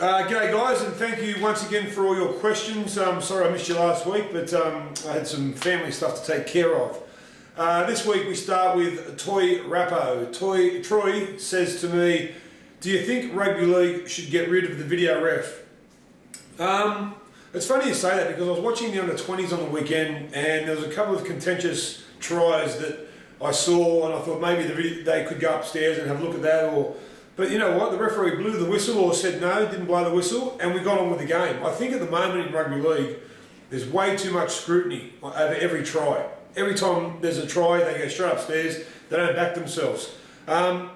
G'day guys, and thank you once again for all your questions. Sorry I missed you last week, but I had some family stuff to take care of. This week we start with Toy Rappo. Troy says to me, do you think Rugby League should get rid of the video ref? It's funny you say that because I was watching the under-20s on the weekend and there was a couple of contentious tries that I saw and I thought maybe they could go upstairs and have a look at that. But you know what, the referee blew the whistle or said no, didn't blow the whistle, and we got on with the game. I think at the moment in Rugby League, there's way too much scrutiny over every try. Every time there's a try, they go straight upstairs, they don't back themselves. I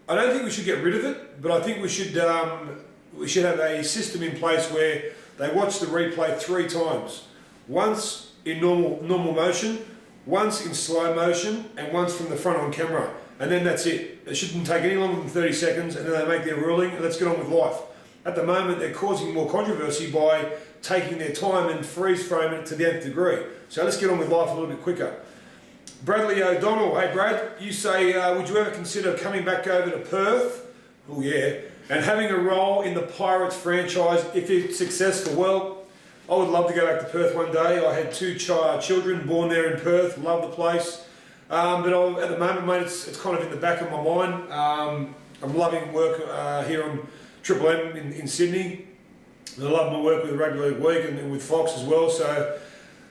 don't think we should get rid of it, but I think we should have a system in place where they watch the replay 3 times. Once in normal motion, once in slow motion, and once from the front on camera. And then that's it. It shouldn't take any longer than 30 seconds, and then they make their ruling, and let's get on with life. At the moment, they're causing more controversy by taking their time and freeze framing it to the nth degree. So let's get on with life a little bit quicker. Bradley O'Donnell, hey Brad, you say, would you ever consider coming back over to Perth? Oh yeah. And having a role in the Pirates franchise if it's successful? Well, I would love to go back to Perth one day. I had 2 children born there in Perth, love the place. But at the moment, mate, it's kind of in the back of my mind. I'm loving work here on Triple M in Sydney. And I love my work with Rugby League Week and with Fox as well. So,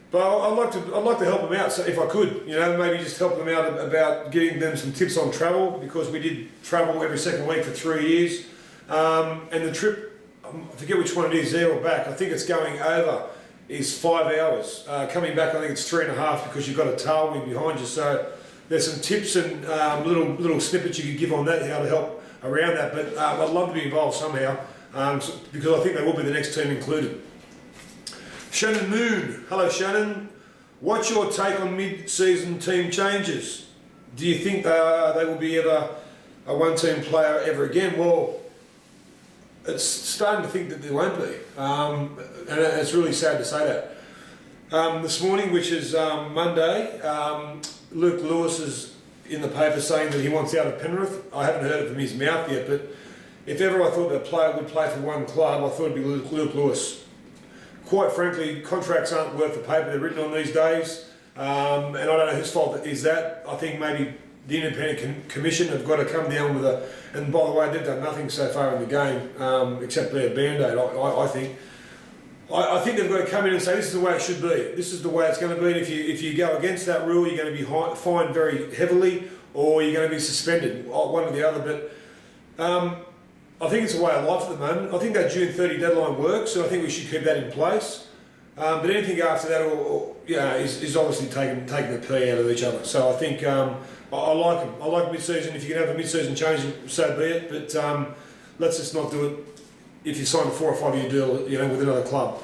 but I'd like to help them out. So if I could, you know, maybe just help them out about getting them some tips on travel, because we did travel every second week for 3 years. And the trip, I forget which one it is, there or back. I think it's going over. Is 5 hours. Coming back, I think it's 3.5 because you've got a tailwind behind you. So there's some tips and little snippets you could give on that, how to help around that. But I'd love to be involved somehow because I think they will be the next team included. Shannon Moon, hello Shannon. What's your take on mid-season team changes? Do you think they will be ever a one-team player ever again? Well, it's starting to think that there won't be, and it's really sad to say that. This morning, which is Monday, Luke Lewis is in the paper saying that he wants out of Penrith. I haven't heard it from his mouth yet, but if ever I thought that a player would play for one club, I thought it'd be Luke Lewis. Quite frankly, contracts aren't worth the paper they're written on these days, and I don't know whose fault is that. I think maybe the Independent Commission have got to come down with a, and by the way, they've done nothing so far in the game except be a band-aid, I think. I think they've got to come in and say this is the way it should be. This is the way it's going to be, and if you go against that rule, you're going to be fined very heavily, or you're going to be suspended, one or the other. But I think it's a way of life at the moment. I think that June 30 deadline works, and I think we should keep that in place. But anything after that is obviously taking the pee out of each other. So I think I like them. I like mid-season. If you can have a mid-season change, so be it. But let's just not do it if you sign a 4 or 5 year deal, you know, with another club.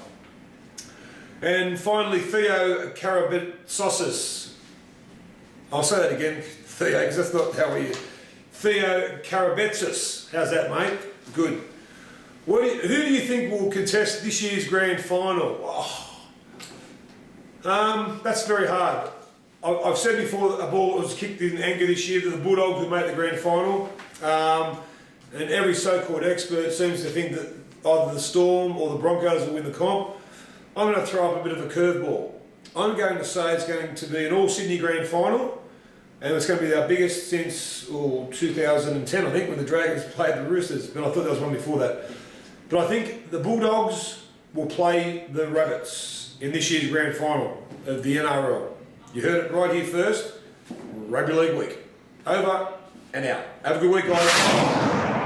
And finally, Theo Carter. I'll say that again, Theo, because that's not how we. Theo Carter. How's that, mate? Good. Who do you think will contest this year's grand final? That's very hard. I've said before that a ball was kicked in anger this year to the Bulldogs who made the grand final. And every so-called expert seems to think that either the Storm or the Broncos will win the comp. I'm going to throw up a bit of a curveball. I'm going to say it's going to be an all-Sydney grand final, and it's going to be our biggest since 2010, I think, when the Dragons played the Roosters, but I thought there was one before that. But I think the Bulldogs will play the Rabbits in this year's grand final of the NRL. You heard it right here first. Rugby League Week. Over and out. Have a good week, guys.